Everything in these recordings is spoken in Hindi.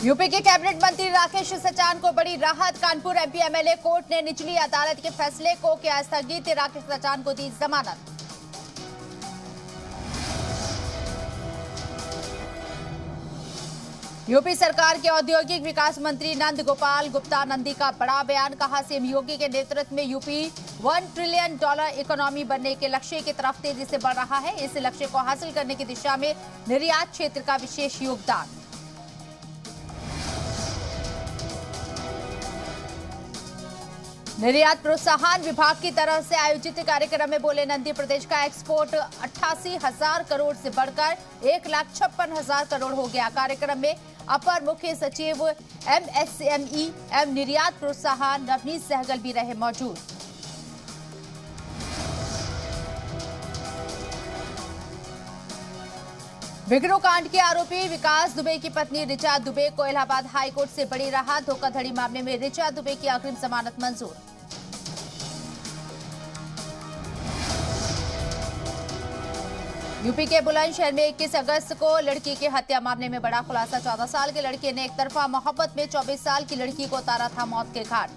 यूपी के कैबिनेट मंत्री राकेश सचान को बड़ी राहत। कानपुर एमपी एमएलए कोर्ट ने निचली अदालत के फैसले को किया स्थगित। राकेश सचान को दी जमानत। यूपी सरकार के औद्योगिक विकास मंत्री नंद गोपाल गुप्ता नंदी का बड़ा बयान। कहा सीएम योगी के नेतृत्व में यूपी $1 ट्रिलियन इकोनॉमी बनने के लक्ष्य की तरफ तेजी से बढ़ रहा है। इस लक्ष्य को हासिल करने की दिशा में निर्यात क्षेत्र का विशेष योगदान। निर्यात प्रोत्साहन विभाग की तरफ से आयोजित कार्यक्रम में बोले नंदी, प्रदेश का एक्सपोर्ट 88,000 करोड़ से बढ़कर 1,56,000 करोड़ हो गया। कार्यक्रम में अपर मुख्य सचिव एमएसएमई एवं निर्यात प्रोत्साहन नवनीत सहगल भी रहे मौजूद। विग्रो कांड के आरोपी विकास दुबे की पत्नी ऋचा दुबे को इलाहाबाद हाईकोर्ट से बड़ी राहत। धोखाधड़ी मामले में ऋचा दुबे की अग्रिम जमानत मंजूर। यूपी के बुलंदशहर में 21 अगस्त को लड़की की हत्या मामले में बड़ा खुलासा। 14 साल के लड़के ने एक तरफा मोहब्बत में 24 साल की लड़की को उतारा था मौत के घाट।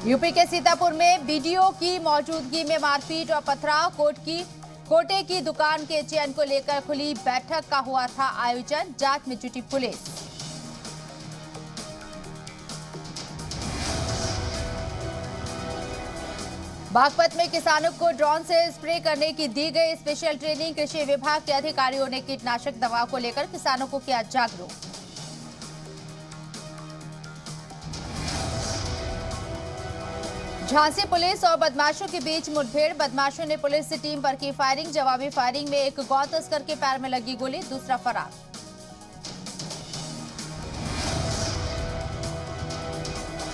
यूपी के सीतापुर में बीडीओ की मौजूदगी में मारपीट और पथराव। कोटे की दुकान के चयन को लेकर खुली बैठक का हुआ था आयोजन। जांच में जुटी पुलिस। बागपत में किसानों को ड्रोन से स्प्रे करने की दी गई स्पेशल ट्रेनिंग। कृषि विभाग के अधिकारियों ने कीटनाशक दवा को लेकर किसानों को किया जागरूक। झांसी पुलिस और बदमाशों के बीच मुठभेड़। बदमाशों ने पुलिस टीम पर की फायरिंग। जवाबी फायरिंग में एक गौ तस्कर के पैर में लगी गोली, दूसरा फरार।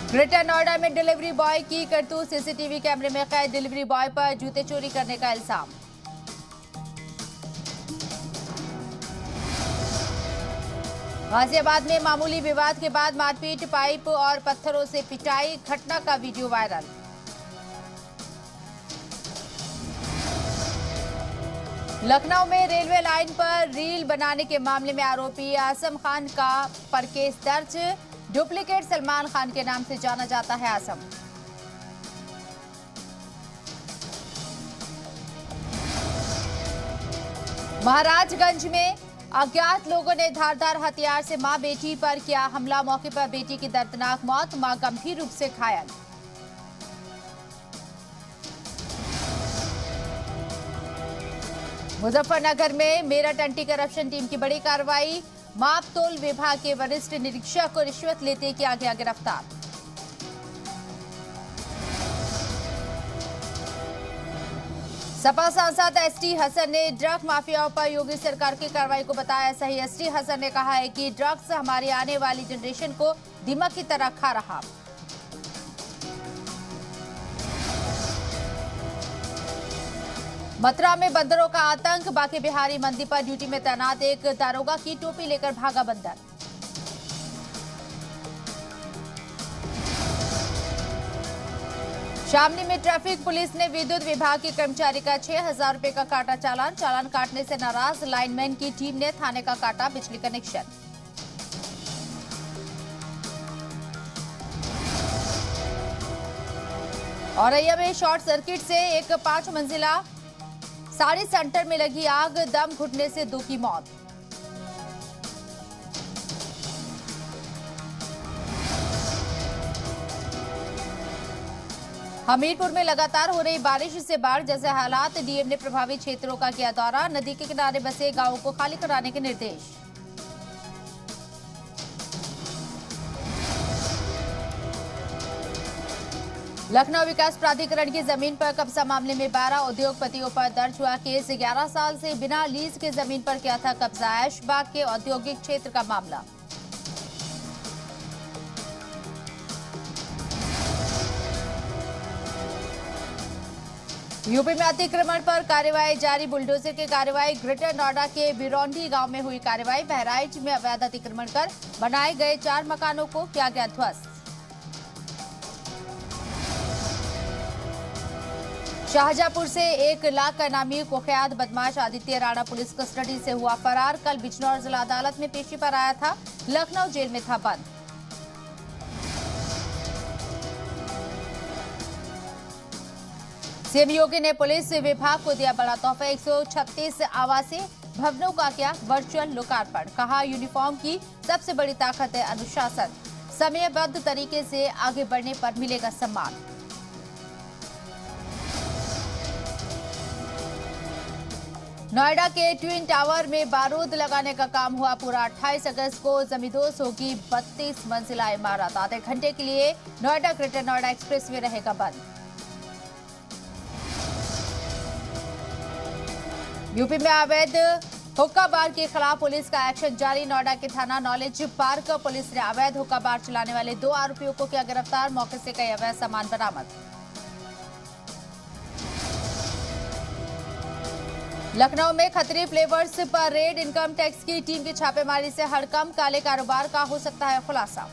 ग्रेटर नोएडा में डिलीवरी बॉय की करतूत। सीसीटीवी कैमरे में कैद। डिलीवरी बॉय पर जूते चोरी करने का इल्जाम। गाजियाबाद में मामूली विवाद के बाद मारपीट, पाइप और पत्थरों से पिटाई। घटना का वीडियो वायरल। लखनऊ में रेलवे लाइन पर रील बनाने के मामले में आरोपी आसम खान का पर केस दर्ज। डुप्लीकेट सलमान खान के नाम से जाना जाता है आसम। महाराजगंज में अज्ञात लोगों ने धारदार हथियार से मां बेटी पर किया हमला। मौके पर बेटी की दर्दनाक मौत, मां गंभीर रूप से घायल। मुजफ्फरनगर में मेरठ एंटी करप्शन टीम की बड़ी कार्रवाई। माप तोल विभाग के वरिष्ठ निरीक्षक को रिश्वत लेते किया गया गिरफ्तार। सपा सांसद एसटी हसन ने ड्रग माफियाओं पर योगी सरकार की कार्रवाई को बताया सही। एसटी हसन ने कहा है कि ड्रग्स हमारी आने वाली जनरेशन को दीमक की तरह खा रहा। मथुरा में बंदरों का आतंक। बाकी बिहारी मंदी पर ड्यूटी में तैनात एक दारोगा की टोपी लेकर भागा बंदर। शामली में ट्रैफिक पुलिस ने विद्युत विभाग के कर्मचारी का 6,000 रुपए का काटा चालान। चालान काटने से नाराज लाइनमैन की टीम ने थाने का काटा बिजली कनेक्शन। औरैया में शॉर्ट सर्किट से एक 5 मंजिला साड़ी सेंटर में लगी आग। दम घुटने से 2 की मौत। हमीरपुर में लगातार हो रही बारिश से बाढ़ जैसे हालात। डीएम ने प्रभावित क्षेत्रों का किया दौरा। नदी के किनारे बसे गांवों को खाली कराने के निर्देश। लखनऊ विकास प्राधिकरण की जमीन पर कब्जा मामले में 12 उद्योगपतियों पर दर्ज हुआ केस। 11 साल से बिना लीज के जमीन पर किया था कब्जा। ऐशबाग के औद्योगिक क्षेत्र का मामला। यूपी में अतिक्रमण पर कार्रवाई जारी। बुलडोजर की कार्रवाई। ग्रेटर नोएडा के बिरौंडी गांव में हुई कार्रवाई। बहराइच में अवैध अतिक्रमण कर बनाए गए 4 मकानों को किया गया ध्वस्त। शाहजहांपुर से 1 लाख का इनामी कुख्यात बदमाश आदित्य राणा पुलिस कस्टडी से हुआ फरार। कल बिजनौर जिला अदालत में पेशी पर आया था, लखनऊ जेल में था बंद। सीएम योगी ने पुलिस विभाग को दिया बड़ा तोहफा। 136 आवासीय भवनों का किया वर्चुअल लोकार्पण। कहा, यूनिफॉर्म की सबसे बड़ी ताकत है अनुशासन, समयबद्ध तरीके से आगे बढ़ने पर मिलेगा सम्मान। नोएडा के ट्विन टावर में बारूद लगाने का काम हुआ पूरा। 28 अगस्त को जमींदोज होगी 32 मंजिला इमारत। आधे घंटे के लिए नोएडा ग्रेटर नोएडा एक्सप्रेसवे रहेगा बंद। यूपी में अवैध हुक्का बार के खिलाफ पुलिस का एक्शन जारी। नोएडा के थाना नॉलेज पार्क पुलिस ने अवैध हुक्का बार चलाने वाले 2 आरोपियों को किया गिरफ्तार। मौके से कई अवैध सामान बरामद। लखनऊ में खतरी फ्लेवर्स पर रेड। इनकम टैक्स की टीम की छापेमारी से हड़कंप, काले कारोबार का हो सकता है खुलासा।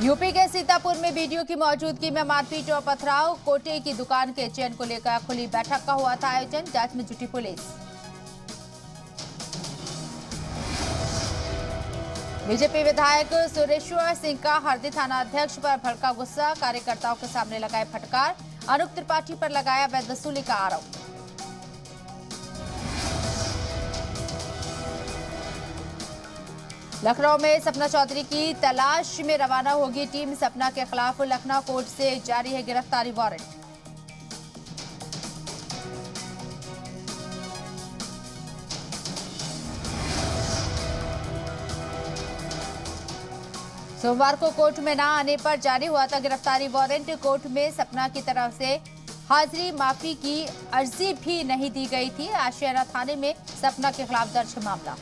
यूपी के सीतापुर में बीडीओ की मौजूदगी में मारपीट और पथराव। कोटे की दुकान के चयन को लेकर खुली बैठक का हुआ था आयोजन। जांच में जुटी पुलिस। बीजेपी विधायक सुरेश्वर सिंह का हरदी थाना अध्यक्ष पर भड़का गुस्सा। कार्यकर्ताओं के सामने लगाए फटकार। अनूप त्रिपाठी पर लगाया अवैध वसूली का आरोप। लखनऊ में सपना चौधरी की तलाश में रवाना होगी टीम। सपना के खिलाफ लखनऊ कोर्ट से जारी है गिरफ्तारी वारंट। सोमवार को कोर्ट में न आने पर जारी हुआ था गिरफ्तारी वारंट। कोर्ट में सपना की तरफ से हाजिरी माफी की अर्जी भी नहीं दी गई थी। आशियाना थाने में सपना के खिलाफ दर्ज मामला।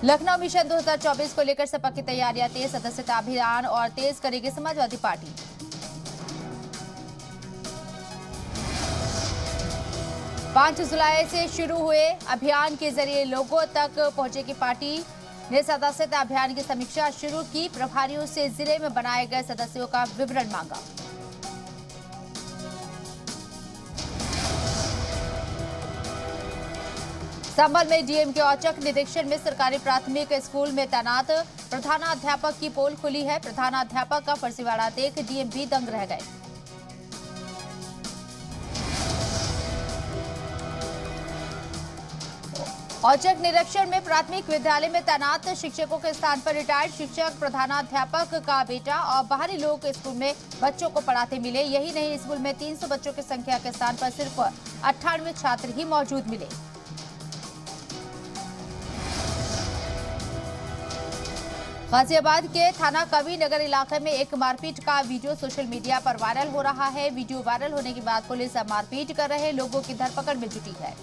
लखनऊ मिशन 2024 को लेकर सपा की तैयारियां तेज। सदस्यता अभियान और तेज करेगी समाजवादी पार्टी। पांच जुलाई से शुरू हुए अभियान के जरिए लोगों तक पहुंचेगी पार्टी ने सदस्यता अभियान की समीक्षा शुरू की। प्रभारियों से जिले में बनाए गए सदस्यों का विवरण मांगा। संभल में डीएम के औचक निरीक्षण में सरकारी प्राथमिक स्कूल में तैनात प्रधानाध्यापक की पोल खुली है। प्रधानाध्यापक का फर्जीवाड़ा देख डीएम भी दंग रह गए। औचक निरीक्षण में प्राथमिक विद्यालय में तैनात शिक्षकों के स्थान पर रिटायर्ड शिक्षक प्रधानाध्यापक का बेटा और बाहरी लोग स्कूल में बच्चों को पढ़ाते मिले। यही नहीं, स्कूल में 300 बच्चों की संख्या के स्थान पर सिर्फ 98 छात्र ही मौजूद मिले। गाजियाबाद के थाना कवि नगर इलाके में एक मारपीट का वीडियो सोशल मीडिया पर वायरल हो रहा है। वीडियो वायरल होने के बाद पुलिस अब मारपीट कर रहे लोगों की धरपकड़ में जुटी है।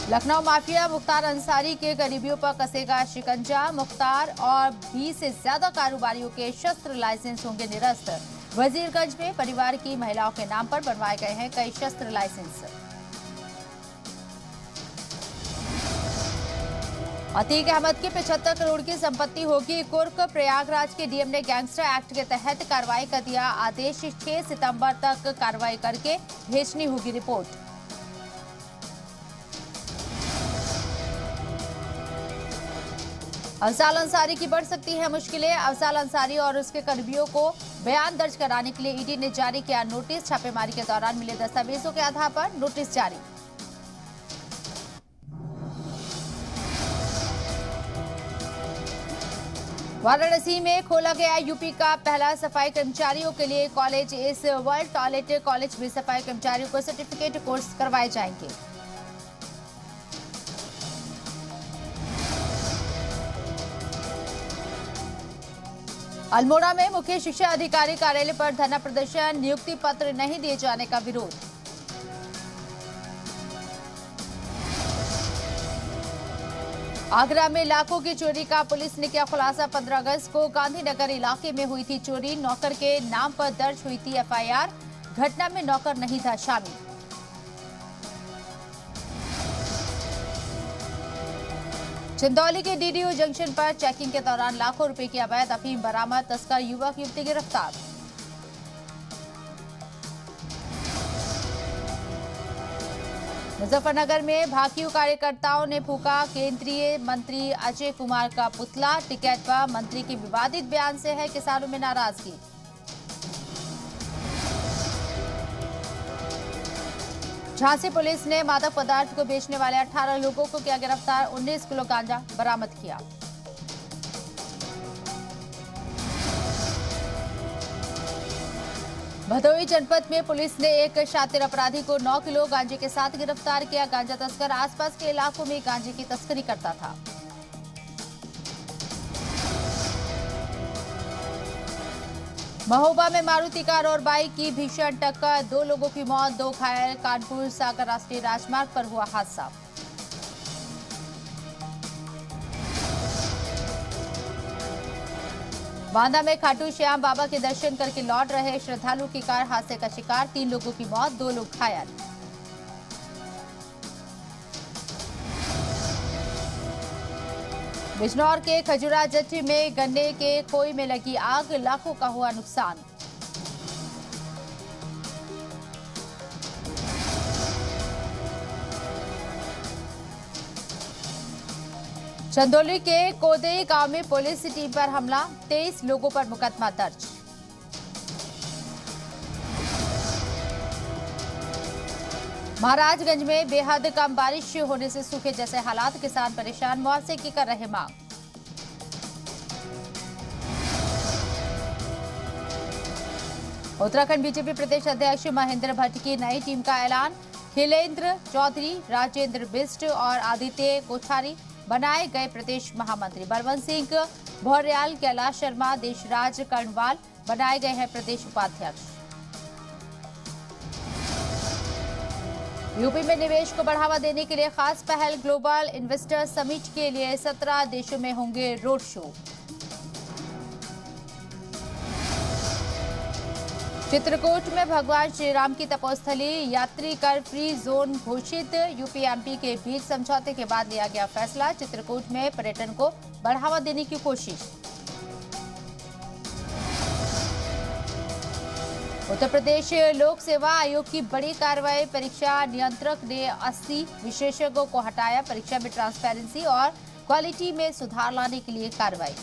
लखनऊ माफिया मुख्तार अंसारी के करीबियों पर कसेगा शिकंजा। मुख्तार और 20 से ज्यादा कारोबारियों के शस्त्र लाइसेंस होंगे निरस्त। वजीरगंज में परिवार की महिलाओं के नाम पर बनवाए गए हैं कई शस्त्र लाइसेंस। अतीक अहमद की 75 करोड़ की संपत्ति होगी कुर्क। प्रयागराज के डीएम ने गैंगस्टर एक्ट के तहत कार्रवाई का दिया आदेश। 6 सितंबर तक कार्रवाई करके भेजनी होगी रिपोर्ट। अफजाल अंसारी की बढ़ सकती है मुश्किलें। अफजाल अंसारी और उसके करीबियों को बयान दर्ज कराने के लिए ईडी ने जारी किया नोटिस। छापेमारी के दौरान मिले दस्तावेजों के आधार पर नोटिस जारी। वाराणसी में खोला गया यूपी का पहला सफाई कर्मचारियों के लिए कॉलेज। इस वर्ल्ड टॉयलेट कॉलेज में सफाई कर्मचारियों को सर्टिफिकेट कोर्स करवाए जाएंगे। अल्मोड़ा में मुख्य शिक्षा अधिकारी कार्यालय पर धरना प्रदर्शन। नियुक्ति पत्र नहीं दिए जाने का विरोध। आगरा में लाखों की चोरी का पुलिस ने किया खुलासा। 15 अगस्त को गांधीनगर इलाके में हुई थी चोरी। नौकर के नाम पर दर्ज हुई थी एफआईआर। घटना में नौकर नहीं था शामिल। चंदौली के डीडीओ जंक्शन पर चेकिंग के दौरान लाखों रुपए की अवैध अफीम बरामद, तस्कर युवक युवती गिरफ्तार। मुजफ्फरनगर में भाकियू कार्यकर्ताओं ने फूका केंद्रीय मंत्री अजय कुमार का पुतला, टिकट पर मंत्री के विवादित बयान से है किसानों में नाराजगी। झांसी पुलिस ने मादक पदार्थ को बेचने वाले 18 लोगों को किया गिरफ्तार, 19 किलो गांजा बरामद किया। भदोही जनपद में पुलिस ने एक शातिर अपराधी को 9 किलो गांजे के साथ गिरफ्तार किया। गांजा तस्कर आसपास के इलाकों में गांजे की तस्करी करता था। महोबा में मारुति कार और बाइक की भीषण टक्कर, 2 लोगों की मौत, 2 घायल। कानपुर सागर राष्ट्रीय राजमार्ग पर हुआ हादसा। बांदा में खाटू श्याम बाबा के दर्शन करके लौट रहे श्रद्धालु की कार हादसे का शिकार, 3 लोगों की मौत, 2 लोग घायल। बिजनौर के खजुरा जट्टी में गन्ने के खोई में लगी आग, लाखों का हुआ नुकसान। चंदौली के कोदई गांव में पुलिस टीम पर हमला, 23 लोगों पर मुकदमा दर्ज। महाराजगंज में बेहद कम बारिश होने से सूखे जैसे हालात, किसान परेशान, मुआवजे की कर रहे मांग। उत्तराखंड बीजेपी प्रदेश अध्यक्ष महेंद्र भट्ट की नई टीम का ऐलान, खिलेंद्र चौधरी, राजेंद्र बिष्ट और आदित्य कोठारी बनाए गए प्रदेश महामंत्री। बलवंत सिंह भौर्याल, कैलाश शर्मा, देशराज कर्णवाल बनाए गए हैं प्रदेश उपाध्यक्ष। यूपी में निवेश को बढ़ावा देने के लिए खास पहल, ग्लोबल इन्वेस्टर समिट के लिए 17 देशों में होंगे रोड शो। चित्रकूट में भगवान श्री राम की तपोस्थली, यात्री कर फ्री जोन घोषित, यूपी एमपी के बीच समझौते के बाद लिया गया फैसला। चित्रकूट में पर्यटन को बढ़ावा देने की कोशिश। उत्तर प्रदेश लोक सेवा आयोग की बड़ी कार्रवाई, परीक्षा नियंत्रक ने 80 विशेषज्ञों को हटाया। परीक्षा में ट्रांसपेरेंसी और क्वालिटी में सुधार लाने के लिए कार्रवाई।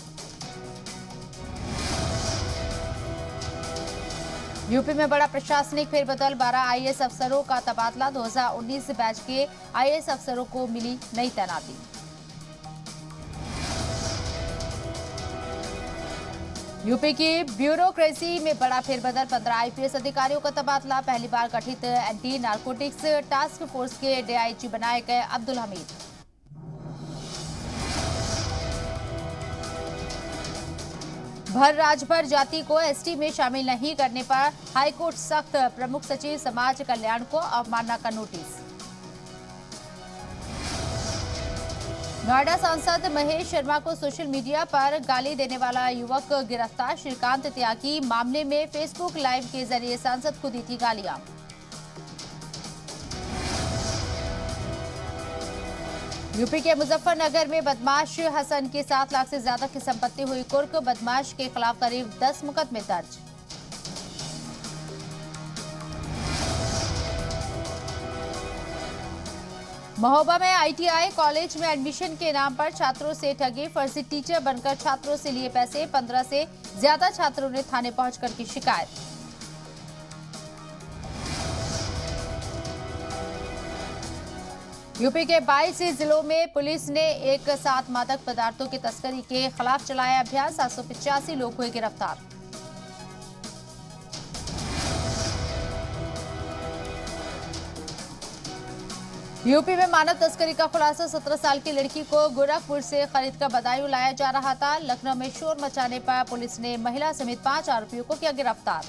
यूपी में बड़ा प्रशासनिक फेरबदल, 12 आईएएस अफसरों का तबादला, 2019 बैच के आईएएस अफसरों को मिली नई तैनाती। यूपी की ब्यूरोक्रेसी में बड़ा फेरबदल, 15 आईपीएस अधिकारियों का तबादला, पहली बार गठित एंटी नारकोटिक्स टास्क फोर्स के डीआईजी बनाए गए अब्दुल हमीद। भर राजभर जाति को एसटी में शामिल नहीं करने पर हाईकोर्ट सख्त, प्रमुख सचिव समाज कल्याण को अवमानना का नोटिस। नोएडा सांसद महेश शर्मा को सोशल मीडिया पर गाली देने वाला युवक गिरफ्तार, श्रीकांत त्यागी मामले में फेसबुक लाइव के जरिए सांसद को दी थी गालियां। यूपी के मुजफ्फरनगर में बदमाश हसन की 7 लाख से ज्यादा की संपत्ति हुई कुर्क, बदमाश के खिलाफ करीब 10 मुकदमे दर्ज। महोबा में आईटीआई कॉलेज में एडमिशन के नाम पर छात्रों से ठगी, फर्जी टीचर बनकर छात्रों से लिए पैसे, 15 से ज्यादा छात्रों ने थाने पहुंचकर की शिकायत। यूपी के 22 जिलों में पुलिस ने एक साथ मादक पदार्थों की तस्करी के खिलाफ चलाया अभियान, 785 लोग हुए गिरफ्तार। यूपी में मानव तस्करी का खुलासा, 17 साल की लड़की को गोरखपुर से खरीदकर बदायूं लाया जा रहा था। लखनऊ में शोर मचाने पर पुलिस ने महिला समेत 5 आरोपियों को किया गिरफ्तार।